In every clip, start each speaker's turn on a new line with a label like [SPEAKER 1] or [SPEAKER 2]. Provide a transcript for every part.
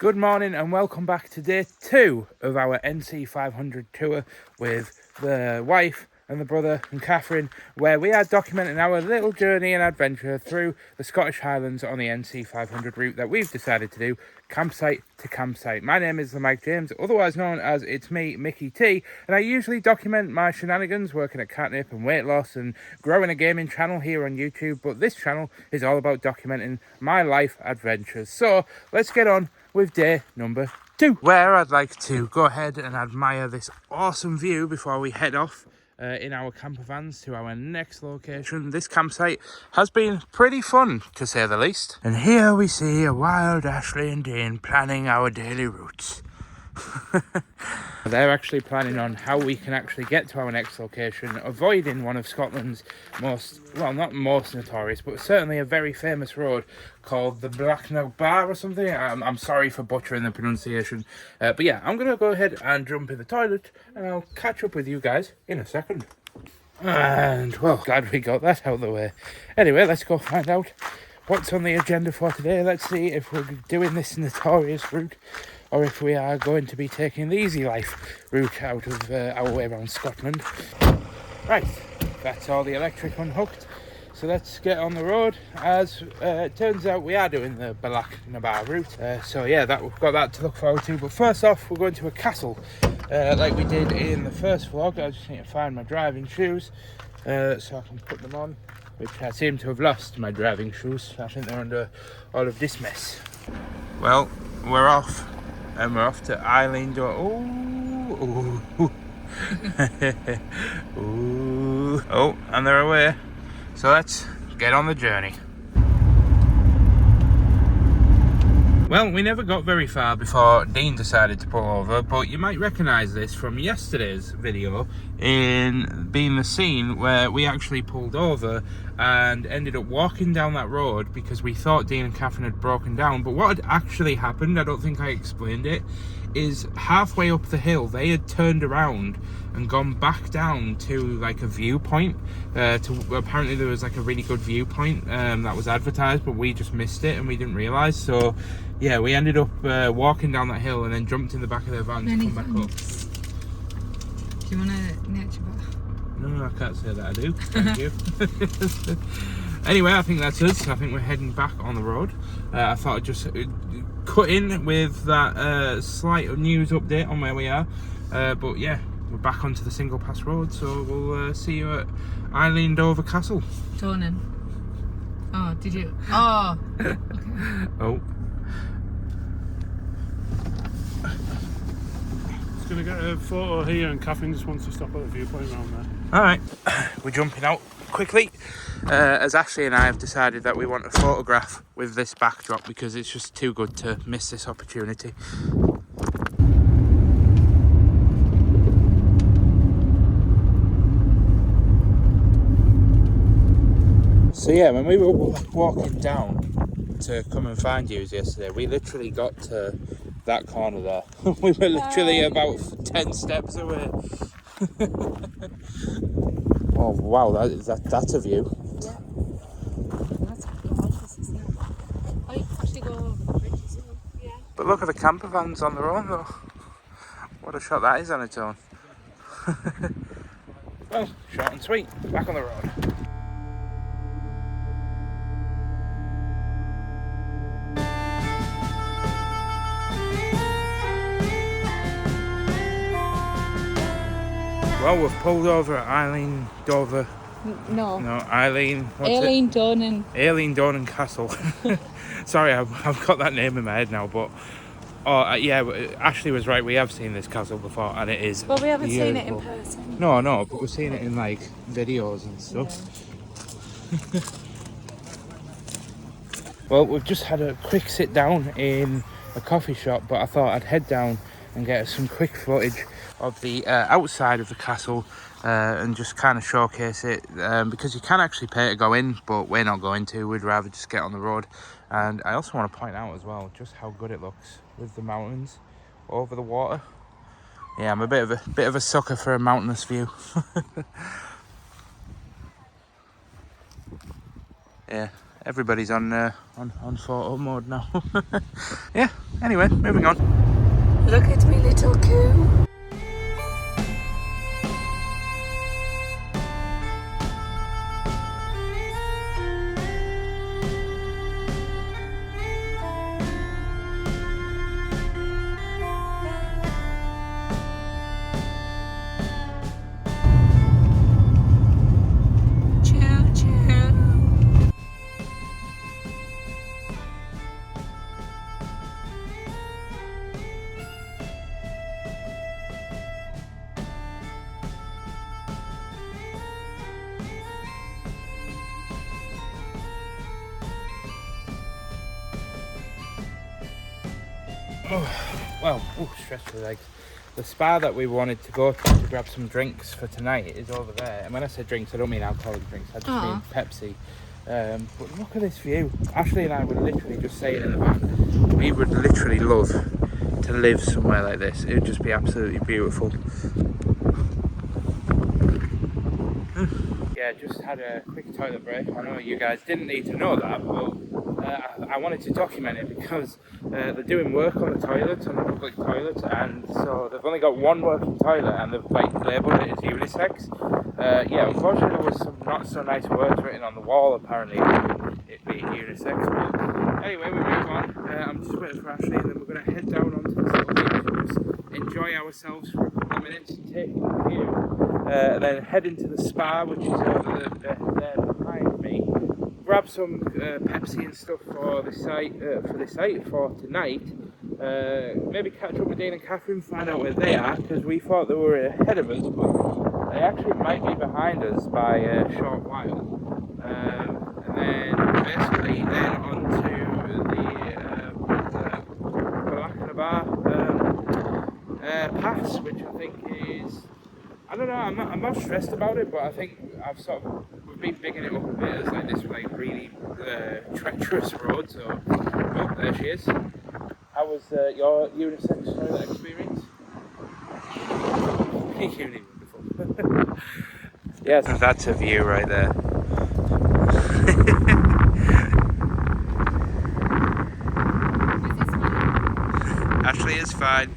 [SPEAKER 1] Good morning and welcome back to day 2 of our NC500 tour with the wife and the brother and Catherine, where we are documenting our little journey and adventure through the Scottish Highlands on the NC500 route that we've decided to do campsite to campsite. My name is Mike James, otherwise known as It's Me, Mickey T, and I usually document my shenanigans working at Katnipp and weight loss and growing a gaming channel here on YouTube, but this channel is all about documenting my life adventures. So let's get on with day number 2, where I'd like to go ahead and admire this awesome view before we head off in our camper vans to our next location. This campsite has been pretty fun, to say the least. And here we see a wild Ashley and Dean planning our daily routes. They're actually planning on how we can actually get to our next location, avoiding one of Scotland's most, well, not most notorious, but certainly a very famous road called the Bealach Na Ba or something. I'm sorry for butchering the pronunciation. But yeah, I'm going to go ahead and jump in the toilet and I'll catch up with you guys in a second. And, well, glad we got that out of the way. Anyway, let's go find out what's on the agenda for today. Let's see if we're doing this notorious route, or if we are going to be taking the easy life route out of our way around Scotland. Right, that's all the electric unhooked. So let's get on the road. As it turns out, we are doing the Bealach Na Ba Route. So yeah, we've got that to look forward to. But first off, we're going to a castle, like we did in the first vlog. I just need to find my driving shoes so I can put them on, which I seem to have lost my driving shoes. I think they're under all of this mess. Well, we're off. And we're off to Eilean. Oh, and they're away. So let's get on the journey. Well, we never got very far before Dean decided to pull over, but you might recognise this from yesterday's video in being the scene where we actually pulled over and ended up walking down that road because we thought Dean and Catherine had broken down. But what had actually happened, I don't think I explained it, is halfway up the hill they had turned around and gone back down to like a viewpoint. Apparently there was like a really good viewpoint that was advertised, but we just missed it and we didn't realise. So yeah, we ended up walking down that hill and then jumped in the back of their van to come back up.
[SPEAKER 2] Do you want a nature bar?
[SPEAKER 1] No, I can't say that I do. Thank you. Anyway, I think that's us. I think we're heading back on the road. I thought I'd just cut in with that slight news update on where we are. But yeah, we're back onto the single pass road, so we'll see you at Eilean Dover Castle.
[SPEAKER 2] Donan. Oh, did you? Oh. Okay.
[SPEAKER 1] Oh.
[SPEAKER 3] Gonna get a photo here, and Catherine just wants to stop at the viewpoint around there.
[SPEAKER 1] Alright, we're jumping out quickly as Ashley and I have decided that we want a photograph with this backdrop because it's just too good to miss this opportunity. So yeah, when we were walking down to come and find you yesterday, we literally got to that corner there. We were literally about 10 steps away. Oh wow, that's a view.
[SPEAKER 2] Yeah. That's gorgeous, isn't it? Oh, you can actually go over the bridge, isn't it? Yeah.
[SPEAKER 1] But look at the camper vans on their own though. What a shot that is on its own. Well, short and sweet, back on the road. Well, we've pulled over at Eilean Dover.
[SPEAKER 2] No,
[SPEAKER 1] Eilean.
[SPEAKER 2] Eilean Donan.
[SPEAKER 1] Eilean Donan Castle. Sorry, I've got that name in my head now, but yeah, Ashley was right. We have seen this castle before, and it is.
[SPEAKER 2] But we haven't
[SPEAKER 1] beautiful.
[SPEAKER 2] seen it in person.
[SPEAKER 1] No, but we've seen it in like videos and stuff. Yeah. Well, we've just had a quick sit down in a coffee shop, but I thought I'd head down and get some quick footage of the outside of the castle and just kind of showcase it because you can actually pay to go in, but we're not going to. We'd rather just get on the road. And I also want to point out as well just how good it looks with the mountains over the water. Yeah, I'm a bit of a sucker for a mountainous view. Yeah, everybody's on photo mode now. Yeah, anyway, moving on.
[SPEAKER 2] Look at me, little coo.
[SPEAKER 1] Well, stressful legs. The spa that we wanted to go to grab some drinks for tonight is over there. And when I say drinks, I don't mean alcoholic drinks. I just mean Pepsi. But look at this view. Ashley and I were literally just saying in the back, we would literally love to live somewhere like this. It would just be absolutely beautiful. Yeah, just had a quick toilet break. I know you guys didn't need to know that, but I wanted to document it because they're doing work on the toilets, on the public toilets, and so they've only got one working toilet and they've like labelled it as unisex. Yeah, unfortunately there was some not so nice words written on the wall apparently, it being unisex, but anyway, we move on. I'm just waiting for Ashley and then we're going to head down onto this little beach and just enjoy ourselves for a couple of minutes and take a view, and then head into the spa, which is over there behind me. Grab some Pepsi and stuff for the site for tonight. Maybe catch up with Dean and Catherine, find out where they are, because we thought they were ahead of us, but they actually might be behind us by a short while. And then basically then on to the Bealach Na Ba pass, which I think is, I don't know, I'm not stressed about it, but I think we've been bigging it up a bit as like this like really treacherous road, so oh, there she is. How was your unisex toilet experience? Uni wonderful. Yes, that's a view right there. Ashley is fine.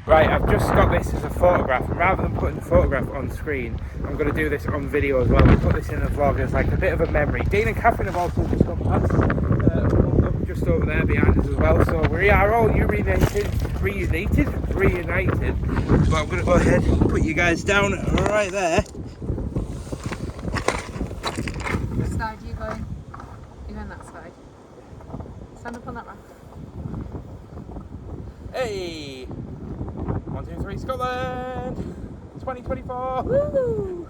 [SPEAKER 1] Right, I've just got this as a photograph, and rather than putting the photograph on screen, I'm going to do this on video as well. We'll put this in a vlog as like a bit of a memory. Dean and Catherine have also just gone past, just over there behind us as well, so we are all reunited. So I'm going to go ahead and put you guys down right there.
[SPEAKER 2] Which side are you going? You're going that side. Stand up on that raft.
[SPEAKER 1] Hey! 1, 2, 3, Scotland! 2024! Woo!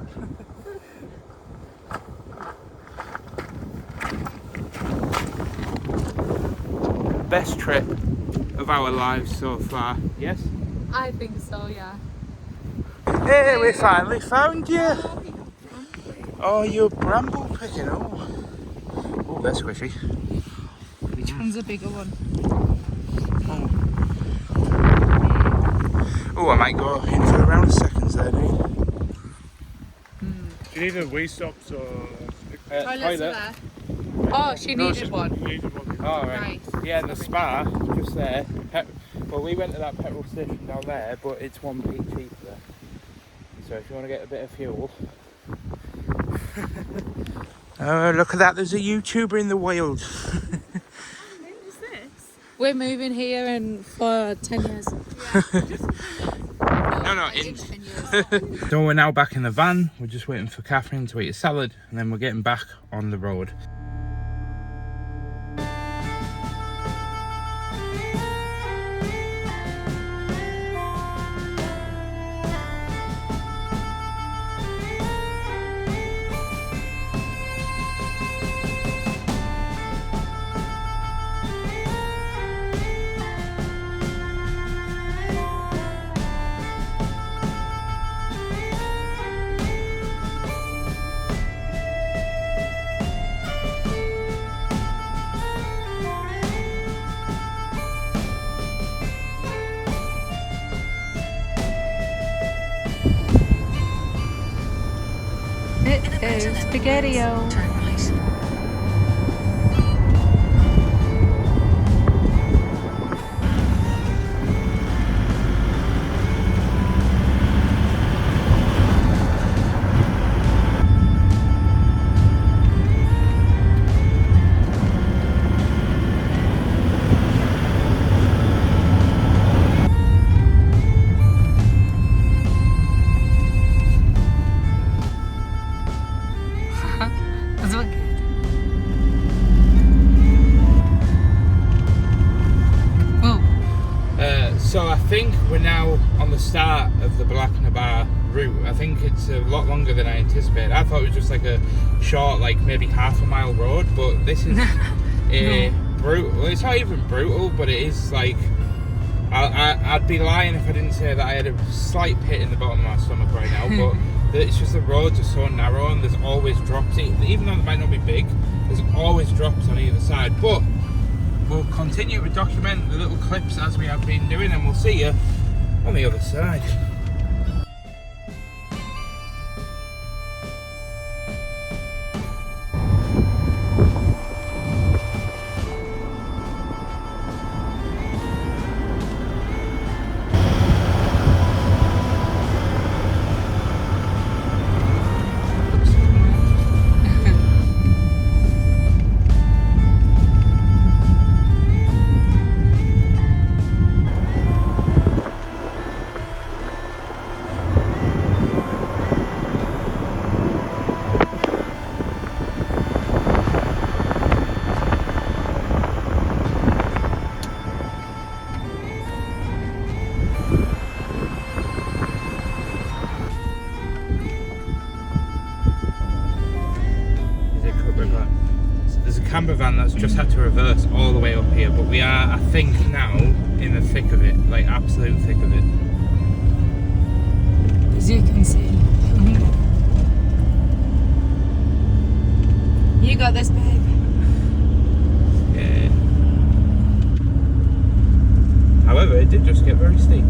[SPEAKER 1] Best trip of our lives so far, yes?
[SPEAKER 2] I think so, yeah.
[SPEAKER 1] Hey, we finally found you! Oh, you're bramble picking, oh, they're squishy.
[SPEAKER 2] Which one's a bigger one?
[SPEAKER 1] Oh, I might go in for a round of seconds there, do you?
[SPEAKER 3] Do you need a wee stops or
[SPEAKER 2] Toilets are there. Oh, she needed one.
[SPEAKER 3] needed one?
[SPEAKER 1] Oh, right.
[SPEAKER 2] Right.
[SPEAKER 1] Yeah, and the spa, just there. Well, we went to that petrol station down there, but it's 1p cheaper. So if you want to get a bit of fuel. Oh, look at that, there's a YouTuber in the wild.
[SPEAKER 2] We're moving here in for 10 years.
[SPEAKER 1] No, in 10 years. So we're now back in the van. We're just waiting for Catherine to eat a salad, and then we're getting back on the road.
[SPEAKER 2] Spaghetti-O.
[SPEAKER 4] Turn right.
[SPEAKER 2] That's wicked. Whoa.
[SPEAKER 1] So I think we're now on the start of the Bealach Na Ba route. I think it's a lot longer than I anticipated. I thought it was just like a short, like maybe half a mile road, but this is a brutal. Well, it's not even brutal, but it is like I'd be lying if I didn't say that I had a slight pit in the bottom of my stomach right now. But it's just the roads are so narrow and there's always drops. Even though they might not be big, there's always drops on either side. But we'll continue to document the little clips as we have been doing, and we'll see you on the other side. Camper van that's just had to reverse all the way up here, but we are, I think, now in the thick of it, like absolute thick of it.
[SPEAKER 2] As you can see. You got this, babe.
[SPEAKER 1] Yeah. However, it did just get very steep.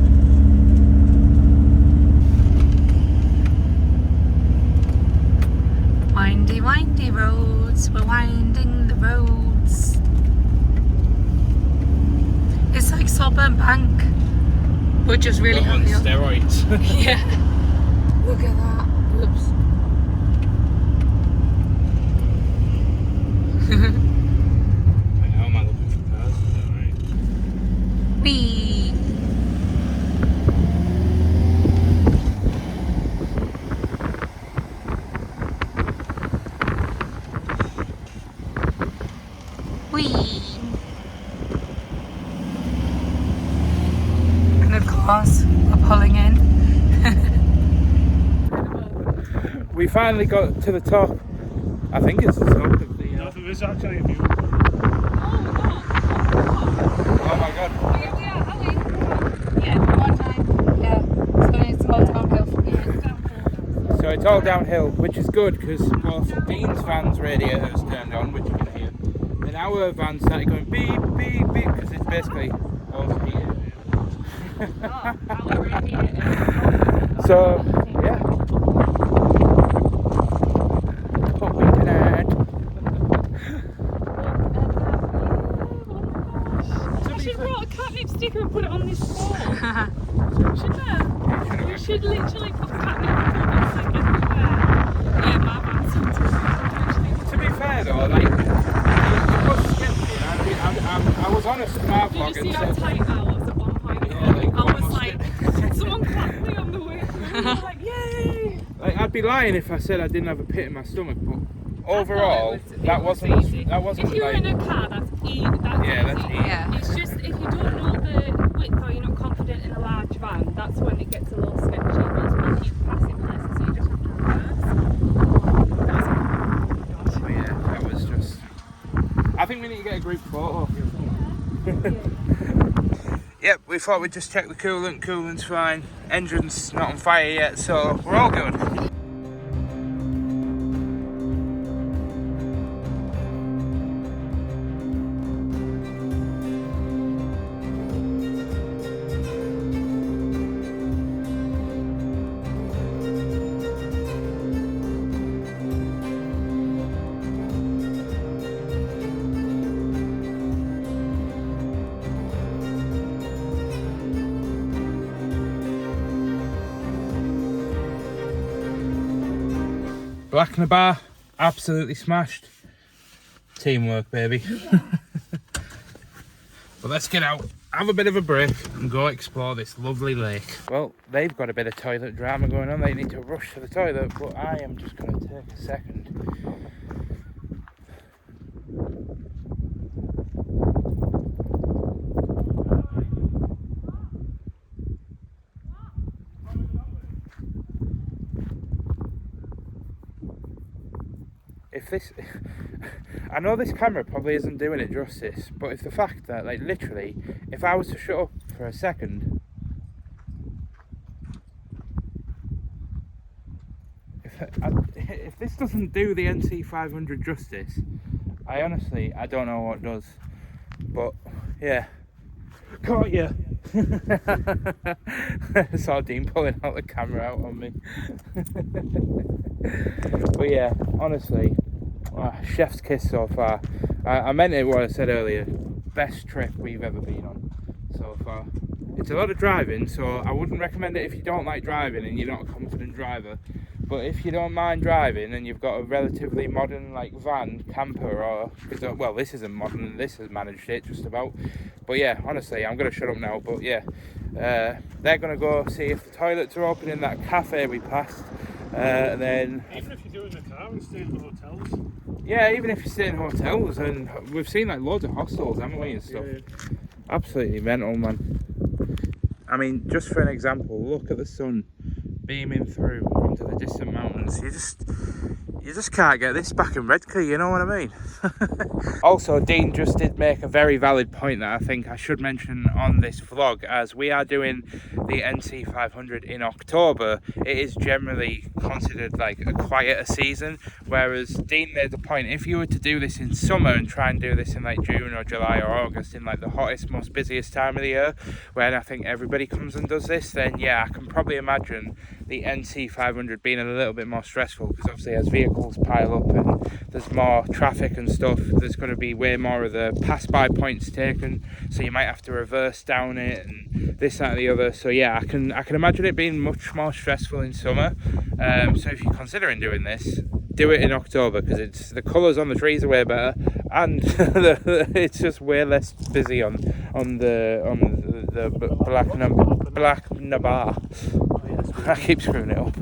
[SPEAKER 2] Windy, windy roads, we're winding the roads. It's like Saltburn Bank, but just really
[SPEAKER 1] on
[SPEAKER 2] high up.
[SPEAKER 1] steroids.
[SPEAKER 2] Yeah. Look at that. Whoops.
[SPEAKER 1] Wait, how am I looking for cars? Is that right?
[SPEAKER 2] Wee. And of course, we're pulling in.
[SPEAKER 1] We finally got to the top. I think it's the top of the.
[SPEAKER 3] No, there is actually a view.
[SPEAKER 1] Oh my god.
[SPEAKER 2] Yeah, one time. Yeah. So it's all downhill from here.
[SPEAKER 1] So it's all downhill, which is good because both Dean's van's radiators turned on, which you can hear, and our van started going beep, beep, beep because it's basically overheated. So, yeah. Popping tonight.
[SPEAKER 5] I should have brought a Katnipp sticker and put it on this wall. Shouldn't I? You should literally put Katnipp stickers everywhere. Yeah, my van's
[SPEAKER 1] To be fair though, like, it was sketchy. I was honest in my
[SPEAKER 5] Did
[SPEAKER 1] vlog
[SPEAKER 5] you see
[SPEAKER 1] and
[SPEAKER 5] how
[SPEAKER 1] said,
[SPEAKER 5] tight I was at one point?
[SPEAKER 1] Yeah, like,
[SPEAKER 5] I was like, someone clapped me on the way through. I was like, yay!
[SPEAKER 1] like, I'd be lying if I said I didn't have a pit in my stomach, but overall,
[SPEAKER 5] It
[SPEAKER 1] that
[SPEAKER 5] was
[SPEAKER 1] wasn't
[SPEAKER 5] easy.
[SPEAKER 1] that wasn't
[SPEAKER 5] If you're
[SPEAKER 1] like,
[SPEAKER 5] in a car, that's easy.
[SPEAKER 1] yeah, that's easy.
[SPEAKER 2] Yeah.
[SPEAKER 5] It's just if you don't know the width or you're not confident in a large van, that's when it gets a little sketchy. That's when you pass in places, so you just have to reverse.
[SPEAKER 1] But yeah, that was just. I think we need to get a group photo. Yep, we thought we'd just check the coolant. Coolant's fine. Engine's not on fire yet, so we're all good. Bealach Na Ba, absolutely smashed. Teamwork, baby. But let's get out, have a bit of a break and go explore this lovely lake. Well, they've got a bit of toilet drama going on. They need to rush to the toilet, but I am just going to take a second. If this, I know this camera probably isn't doing it justice, but if the fact that, like, literally, if I was to shut up for a second, if this doesn't do the NC500 justice, I honestly, I don't know what does. But yeah, caught you. I saw Dean pulling out the camera out on me. But yeah, honestly, chef's kiss so far. I meant it what I said earlier. Best trip we've ever been on so far. It's a lot of driving, so I wouldn't recommend it if you don't like driving and you're not a confident driver. But if you don't mind driving and you've got a relatively modern like van, camper, or well, this isn't modern, this has managed it just about. But yeah, honestly, I'm gonna shut up now. But yeah, they're gonna go see if the toilets are open in that cafe we passed, and then
[SPEAKER 3] even if you're doing the car and stay in the hotels.
[SPEAKER 1] Yeah, even if you stay in hotels, and we've seen like loads of hostels, haven't we, and stuff. Yeah. Absolutely mental, man. I mean, just for an example, look at the sun beaming through onto the distant mountains. You just can't get this back in Redcar, you know what I mean? Also, Dean just did make a very valid point that I think I should mention on this vlog. As we are doing the NC500 in October, it is generally considered like a quieter season, whereas Dean made the point, if you were to do this in summer and try and do this in like June or July or August, in like the hottest, most busiest time of the year, when I think everybody comes and does this, then yeah, I can probably imagine the NC500 being a little bit more stressful, because obviously as vehicles pile up and there's more traffic and stuff, there's going to be way more of the pass-by points taken, so you might have to reverse down it and this, that and the other. So yeah, I can imagine it being much more stressful in summer. So if you're considering doing this, do it in October, because it's the colours on the trees are way better, and it's just way less busy on the Bealach Na Ba. I keep screwing it up.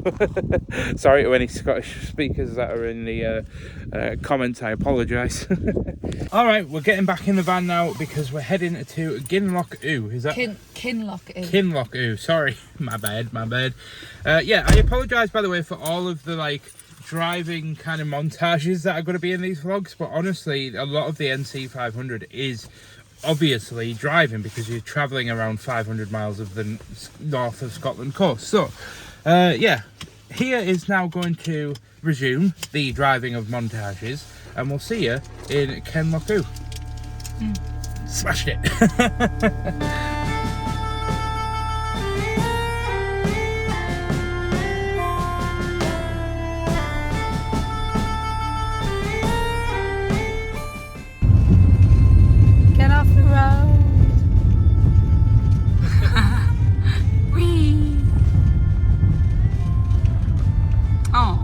[SPEAKER 1] Sorry to any Scottish speakers that are in the comments, I apologise. Alright, we're getting back in the van now because we're heading to Bealach Na Ba. Is that?
[SPEAKER 2] Bealach Na Ba.
[SPEAKER 1] Bealach Na Ba, sorry. My bad. Yeah, I apologise by the way for all of the like driving kind of montages that are going to be in these vlogs, but honestly, a lot of the NC500 is obviously driving because you're travelling around 500 miles of the north of Scotland coast. So yeah, here is now going to resume the driving of montages, and we'll see you in Bealach Na Ba. Smashed it.
[SPEAKER 2] Get off the road. Whee. Oh.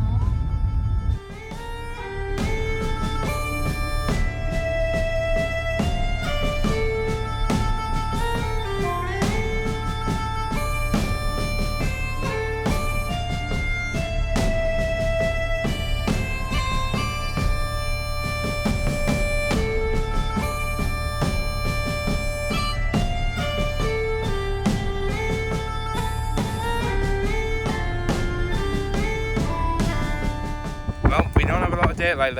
[SPEAKER 1] Well, we don't have a lot of daylight.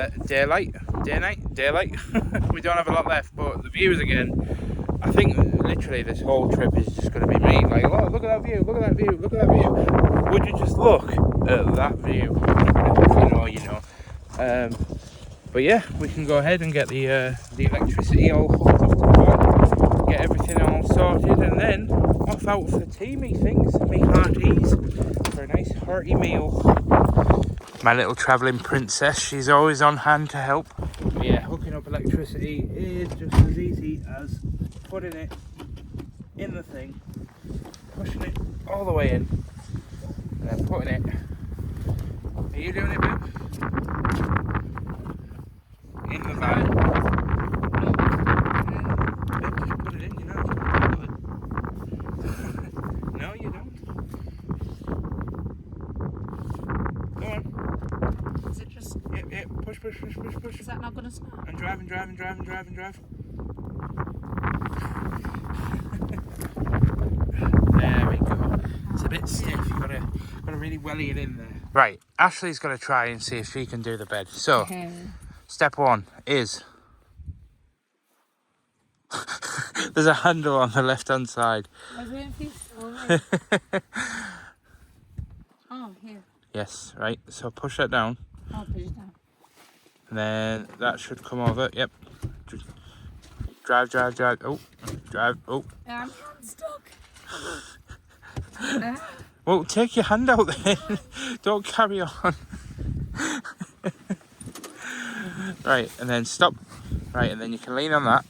[SPEAKER 1] We don't have a lot left, but the views again, I think literally this whole trip is just going to be me like, oh, look at that view, look at that view, look at that view. Would you just look at that view? If you know, you know. But yeah, we can go ahead and get the electricity all hooked up to the van, get everything all sorted, and then off out for tea, me hearties, for a nice hearty meal. My little travelling princess, she's always on hand to help. But yeah, hooking up electricity is just as easy as putting it in the thing, pushing it all the way in, and then putting it Are you doing it, babe? In the van. Babe, just put it in, you know. No, you don't. Go on.
[SPEAKER 2] Is it just...
[SPEAKER 1] Yeah, push.
[SPEAKER 2] Is that not going to start?
[SPEAKER 1] And drive. There we go. It's a bit stiff. You've got to really welly it in there. Right, Ashley's going to try and see if she can do the bed. So, step one is... There's a handle on the left-hand side.
[SPEAKER 2] I was waiting for you to Oh, here.
[SPEAKER 1] Yes, right. So push that down.
[SPEAKER 2] I'll push it down.
[SPEAKER 1] And then that should come over. Yep. Drive. Oh, drive. Oh.
[SPEAKER 2] I'm stuck.
[SPEAKER 1] Well, take your hand out then. Don't carry on. Right, and then stop. Right, and then you can lean on that.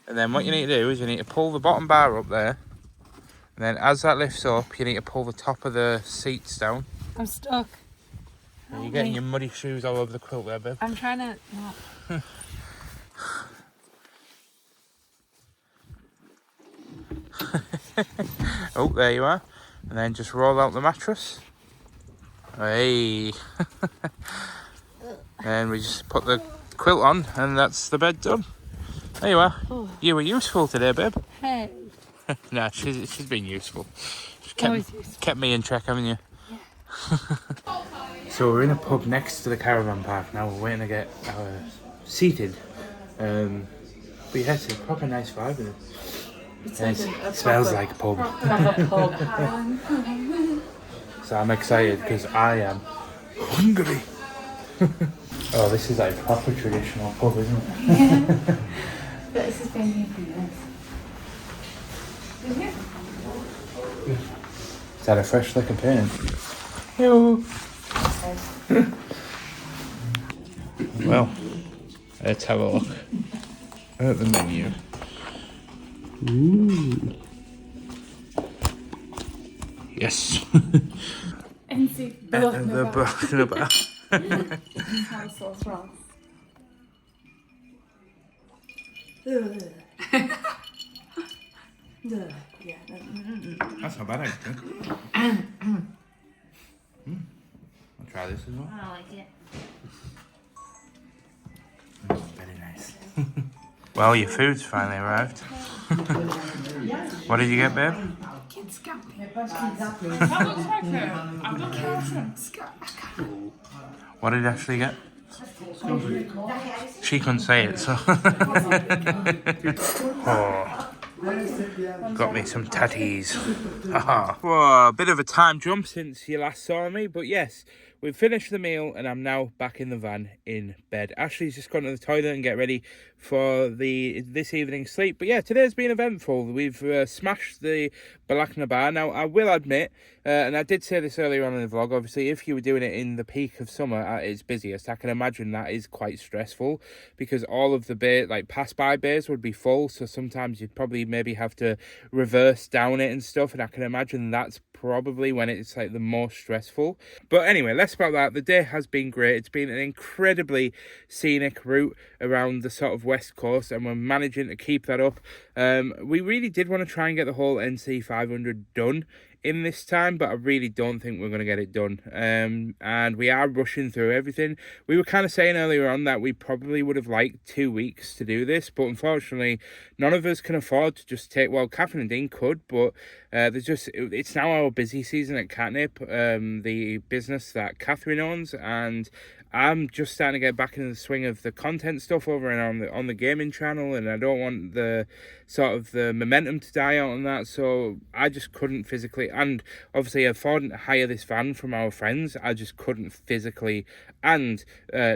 [SPEAKER 1] And then what you need to do is you need to pull the bottom bar up there. And then as that lifts up, you need to pull the top of the seats down.
[SPEAKER 2] I'm stuck.
[SPEAKER 1] And you're getting your muddy shoes all over the quilt there, babe.
[SPEAKER 2] I'm trying to... No.
[SPEAKER 1] Oh, there you are. And then just roll out the mattress. Hey. And we just put the quilt on and that's the bed done. There you are.
[SPEAKER 2] Oh.
[SPEAKER 1] You were useful today, babe.
[SPEAKER 2] Hey.
[SPEAKER 1] Nah, she's been useful. She's kept me in check, haven't you?
[SPEAKER 2] Yeah.
[SPEAKER 1] So we're in a pub next to the caravan park now. We're waiting to get seated. But yeah, it's a proper nice vibe in it. It smells like a pub. So I'm excited because I am hungry. Oh, this is like proper traditional pub, isn't it?
[SPEAKER 2] Yeah. But this has been here for years.
[SPEAKER 1] Is that a fresh lick of paint? Hello. Well, let's have a look at the menu. Ooh. Yes.
[SPEAKER 2] NC500.
[SPEAKER 1] The Bealach Na Ba.
[SPEAKER 2] Sauce Ross.
[SPEAKER 1] That's not bad, actually. I'll try this as well.
[SPEAKER 2] I like it.
[SPEAKER 1] Very nice. Well, your food's finally arrived. What did you get, babe?
[SPEAKER 2] Kids scampi.
[SPEAKER 5] That looks like I've done
[SPEAKER 1] What did Ashley get? She couldn't say it, so. Oh. Got me some tatties. Whoa, a bit of a time jump since you last saw me, but yes, we've finished the meal and I'm now back in the van in bed. Ashley's just gone to the toilet and get ready for this evening's sleep. But yeah, today's been eventful. We've smashed the Bealach Na Ba. Now, I will admit, and I did say this earlier on in the vlog, obviously, if you were doing it in the peak of summer at its busiest, I can imagine that is quite stressful because all of the pass-by bays would be full, so sometimes you'd probably maybe have to reverse down it and stuff, and I can imagine that's probably when it's like the most stressful. But anyway, less about that. The day has been great. It's been an incredibly scenic route around the sort of west coast, and we're managing to keep that up. We really did want to try and get the whole NC500 done in this time, but I really don't think we're going to get it done. And we are rushing through everything. We were kind of saying earlier on that we probably would have liked 2 weeks to do this, but unfortunately none of us can afford to just take, well, Catherine and Dean could, but it's now our busy season at Katnipp, the business that Catherine owns, and I'm just starting to get back into the swing of the content stuff over and on the gaming channel, and I don't want the momentum to die out on that, so I just couldn't physically, and obviously affording to hire this van from our friends, I just couldn't physically and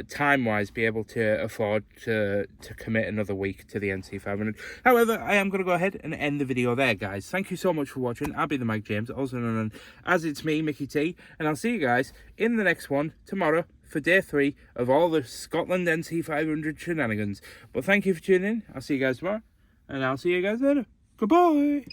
[SPEAKER 1] time-wise be able to afford to commit another week to the NC500. However, I am going to go ahead and end the video there, guys. Thank you so much for watching. I'll be the Mike James, also known as It's Me, Mickey T, and I'll see you guys in the next one tomorrow for day 3 of all the Scotland NC500 shenanigans. But thank you for tuning in. I'll see you guys tomorrow, and I'll see you guys later. Goodbye.